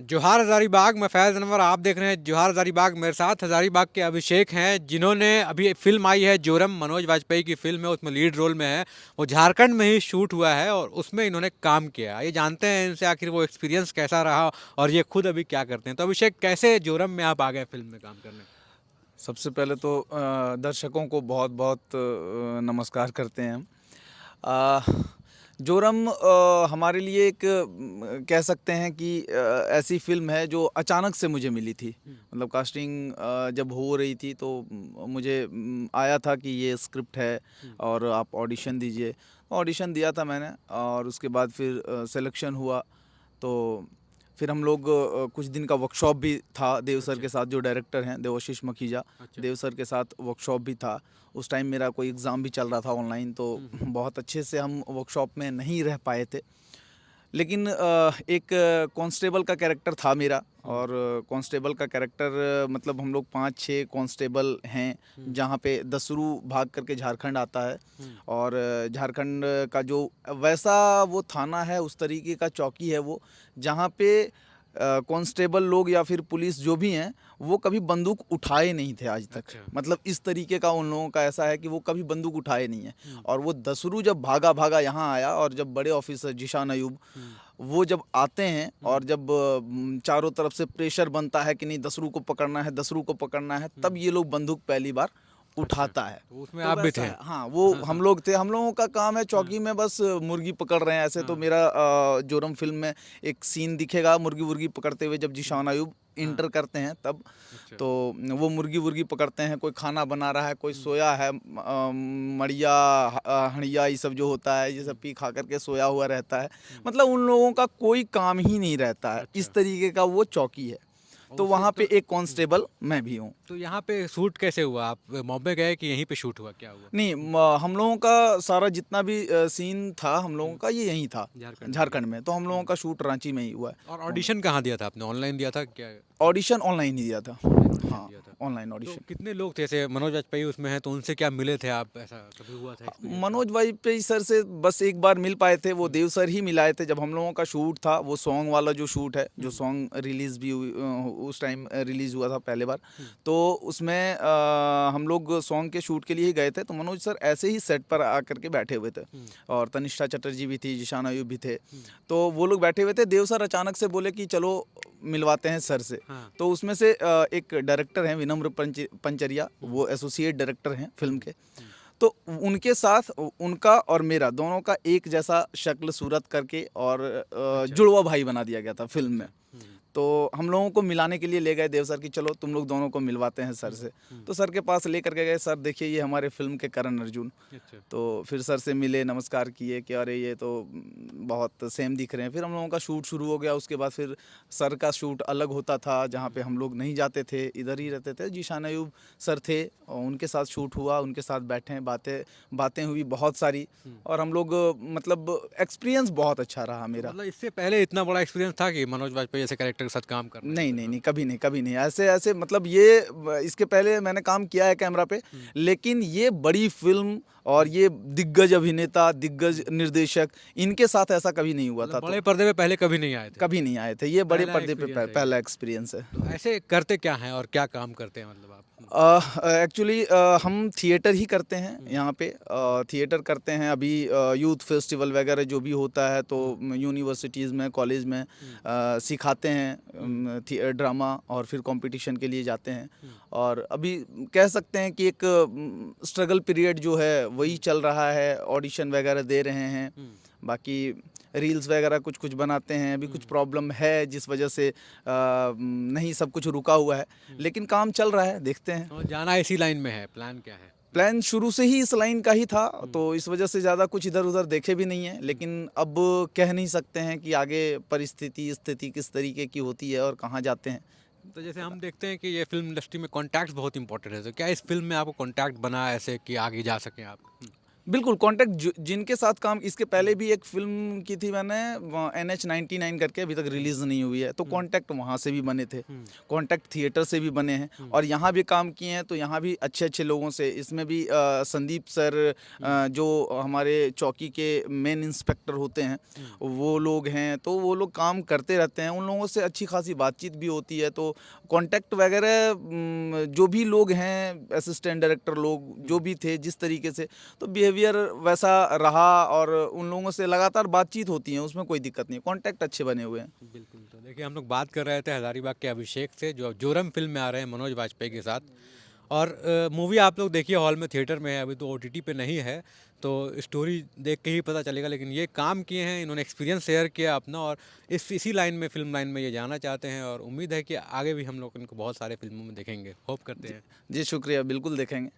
जोहार हज़ारीबाग, मैं फैज़ अनवर, आप देख रहे हैं जोहार हज़ारीबाग। मेरे साथ हज़ारीबाग के अभिषेक हैं, जिन्होंने अभी एक फ़िल्म आई है जोरम, मनोज वाजपेयी की फ़िल्म है, उसमें लीड रोल में है। वो झारखंड में ही शूट हुआ है और उसमें इन्होंने काम किया। ये जानते हैं इनसे आखिर वो एक्सपीरियंस कैसा रहा और ये खुद अभी क्या करते हैं। तो अभिषेक, कैसे जोरम में आप आ गए फ़िल्म में काम करने? सबसे पहले तो दर्शकों को बहुत बहुत नमस्कार करते हैं हम। जोरम हमारे लिए एक कह सकते हैं कि ऐसी फिल्म है जो अचानक से मुझे मिली थी। हुँ, मतलब कास्टिंग जब हो रही थी तो मुझे आया था कि ये स्क्रिप्ट है हुँ, और आप ऑडिशन दीजिए। ऑडिशन दिया था मैंने और उसके बाद फिर सिलेक्शन हुआ। तो फिर हम लोग कुछ दिन का वर्कशॉप भी था देव सर अच्छा, के साथ, जो डायरेक्टर हैं देवाशीष मखीजा। अच्छा। देव सर के साथ वर्कशॉप भी था। उस टाइम मेरा कोई एग्ज़ाम भी चल रहा था ऑनलाइन, तो हुँ, हुँ, बहुत अच्छे से हम वर्कशॉप में नहीं रह पाए थे। लेकिन एक कांस्टेबल का कैरेक्टर था मेरा। हुँ, और कांस्टेबल का कैरेक्टर मतलब हम लोग 5-6 कांस्टेबल हैं, हुँ, जहाँ पे दसरू भाग करके झारखंड आता है। हुँ, और झारखंड का जो वैसा वो थाना है, उस तरीके का चौकी है वो, जहाँ पे कांस्टेबल लोग या फिर पुलिस जो भी हैं, वो कभी बंदूक उठाए नहीं थे आज तक। अच्छा। मतलब इस तरीके का उन लोगों का ऐसा है कि वो कभी बंदूक उठाए नहीं है। हुँ, और वो दसरू जब भागा भागा यहाँ आया, और जब बड़े ऑफिसर जिशान अयूब हुँ, वो जब आते हैं, हुँ, और जब चारों तरफ से प्रेशर बनता है कि नहीं दसरू को पकड़ना है, दसरू को पकड़ना है, हुँ, तब ये लोग बंदूक पहली बार अच्छा। उठाता है। तो उसमें तो आप भी वैसा थे? है, हाँ, वो हाँ, हम हाँ, लोग थे। हम लोगों का काम है हाँ, चौकी में बस मुर्गी पकड़ रहे हैं। ऐसे तो हाँ, मेरा जोरम फिल्म में एक सीन दिखेगा मुर्गी वुर्गी पकड़ते हुए, जब हुँ, जिशान अयूब हाँ, इंटर करते हैं तब। अच्छा। तो वो मुर्गी वुर्गी पकड़ते हैं, कोई खाना बना रहा है, कोई हुँ, सोया है, मड़िया हड़िया ये सब जो होता है, ये हुँ, सब पी खा करके सोया हुआ रहता है। हुँ, मतलब उन लोगों का कोई काम ही नहीं रहता है, इस अच्छा। तरीके का वो चौकी है। और तो उसे वहाँ तो पे एक कांस्टेबल मैं भी हूँ। तो यहाँ पे शूट कैसे हुआ? आप बॉम्बे गए कि यहीं पे शूट हुआ? क्या हुआ? नहीं, हम लोगों का सारा जितना भी सीन था हम लोगों हुँ, का, ये यहीं था, झारखंड में ही? झारखंड में। तो हम लोगों हुँ, का शूट रांची में ही हुआ और है। ऑडिशन कहाँ दिया था आपने? ऑनलाइन दिया था क्या? ऑडिशन ऑनलाइन ही दिया था। ऑनलाइन ऑडिशन हाँ, दिया था। ऑनलाइन तो ऑडिशन। कितने लोग थे ऐसे? मनोज वाजपेयी उसमें हैं, तो उनसे क्या मिले थे आप? ऐसा कभी हुआ था एक्सपीरियंस आप? मनोज वाजपेयी सर से बस एक बार मिल पाए थे, वो हुँ, देव सर ही मिलाए थे जब हम लोगों का शूट था। वो सॉन्ग वाला जो शूट है, जो हुँ, सॉन्ग रिलीज़ भी उस टाइम रिलीज़ हुआ था पहले बार। हुँ, तो उसमें हम लोग सॉन्ग के शूट के लिए ही गए थे, तो मनोज सर ऐसे ही सेट पर आकर के बैठे हुए थे। हुँ, और तनिष्ठा चटर्जी भी थी, जिशान अयूब भी थे। हुँ, तो वो लोग बैठे हुए थे। देव सर अचानक से बोले कि चलो मिलवाते हैं सर से। हाँ, तो उसमें से एक डायरेक्टर हैं विनम्र पंचरिया, हुँ, वो एसोसिएट डायरेक्टर हैं फिल्म हुँ, के। हुँ, तो उनके साथ उनका और मेरा दोनों का एक जैसा शक्ल सूरत करके और अच्छा, जुड़वा भाई बना दिया गया था फिल्म अच्छा, में। हुँ, तो हम लोगों को मिलाने के लिए ले गए देव सर कि चलो तुम लोग दोनों को मिलवाते हैं सर हुँ, से। हुँ, तो सर के पास लेकर के गए, सर देखिए ये हमारे फिल्म के करण अर्जुन। अच्छा, तो फिर सर से मिले, नमस्कार किए कि अरे ये तो बहुत सेम दिख रहे हैं। फिर हम लोगों का शूट शुरू हो गया। उसके बाद फिर सर का शूट अलग होता था, जहाँ हुँ, पे हम लोग नहीं जाते थे, इधर ही हुँ, रहते थे। जीशान अयूब सर थे और उनके साथ शूट हुआ, उनके साथ बैठे, बातें बातें हुई बहुत सारी। हुँ। और हम लोग मतलब एक्सपीरियंस बहुत अच्छा रहा तो मेरा। मतलब इससे पहले इतना बड़ा एक्सपीरियंस था कि मनोज वाजपेयी जैसे कैरेक्टर के साथ काम करना ये नहीं, सब? नहीं, हाँ। नहीं, कभी नहीं, कभी नहीं। ऐसे ऐसे मतलब ये इसके पहले मैंने काम किया है कैमरा पे, हुँ, लेकिन ये बड़ी फ़िल्म और हुँ, ये दिग्गज अभिनेता, दिग्गज हुँ। निर्देशक, इनके साथ ऐसा कभी नहीं हुआ मतलब था। बड़े तो पर्दे पे पहले कभी नहीं आए थे? कभी नहीं आए थे। ये बड़े पहला पर्दे पे एक्सपीरियंस है ये। पहला एक्सपीरियंस है। तो ऐसे करते क्या हैं और क्या काम करते हैं मतलब आप? हुँ, एक्चुअली हम थिएटर ही करते हैं हुँ, यहाँ पे। हुँ, थिएटर करते हैं अभी। यूथ फेस्टिवल वगैरह जो भी होता है, तो हुँ, यूनिवर्सिटीज़ में, कॉलेज में हुँ, सिखाते हैं हुँ, ड्रामा, और फिर कंपटीशन के लिए जाते हैं। हुँ, और अभी कह सकते हैं कि एक स्ट्रगल पीरियड जो है वही हुँ, चल रहा है। ऑडिशन वगैरह दे रहे हैं। हुँ, बाकी रील्स वगैरह कुछ कुछ बनाते हैं। अभी कुछ हुँ, प्रॉब्लम है जिस वजह से नहीं सब कुछ रुका हुआ है। हुँ। लेकिन काम चल रहा है, देखते हैं। और जाना इसी लाइन में है, प्लान क्या है? हुँ, प्लान शुरू से ही इस लाइन का ही था, हुँ, तो इस वजह से ज़्यादा कुछ इधर-उधर देखे भी नहीं है। हुँ। लेकिन अब कह नहीं सकते हैं कि आगे परिस्थिति, स्थिति किस तरीके की होती है और कहाँ जाते हैं। तो जैसे पता हम देखते हैं कि ये फ़िल्म इंडस्ट्री में कॉन्टैक्ट्स बहुत इम्पोर्टेंट है, तो क्या इस फ़िल्म में आपको कॉन्टैक्ट बना ऐसे कि आगे जा सकें आप? हुँ, बिल्कुल कांटेक्ट जिनके साथ काम इसके पहले भी एक फिल्म की थी मैंने NH99 करके, अभी तक रिलीज नहीं हुई है, तो कांटेक्ट वहाँ से भी बने थे, कांटेक्ट थिएटर से भी बने हैं और यहाँ भी काम किए हैं, तो यहाँ भी अच्छे अच्छे लोगों से, इसमें भी संदीप सर जो हमारे चौकी के मेन इंस्पेक्टर होते हैं वो लोग हैं, तो वो लोग काम करते रहते हैं, उन लोगों से अच्छी खासी बातचीत भी होती है। तो कांटेक्ट वगैरह जो भी लोग हैं, असिस्टेंट डायरेक्टर लोग जो भी थे, जिस तरीके से, तो बिहेवियर वैसा रहा और उन लोगों से लगातार बातचीत होती है, उसमें कोई दिक्कत नहीं है, कांटेक्ट अच्छे बने हुए हैं। बिल्कुल। तो देखिए हम लोग बात कर रहे थे हज़ारीबाग के अभिषेक से, जो जोरम फिल्म में आ रहे हैं मनोज वाजपेयी के साथ। और मूवी आप लोग देखिए हॉल में, थिएटर में है, अभी तो OTT पे नहीं है, तो स्टोरी देख के ही पता चलेगा। लेकिन ये काम किए हैं इन्होंने, एक्सपीरियंस शेयर किया अपना, और इसी लाइन में, फिल्म लाइन में ये जाना चाहते हैं, और उम्मीद है कि आगे भी हम लोग इनको बहुत सारे फिल्मों में देखेंगे, होप करते हैं। जी शुक्रिया, बिल्कुल देखेंगे।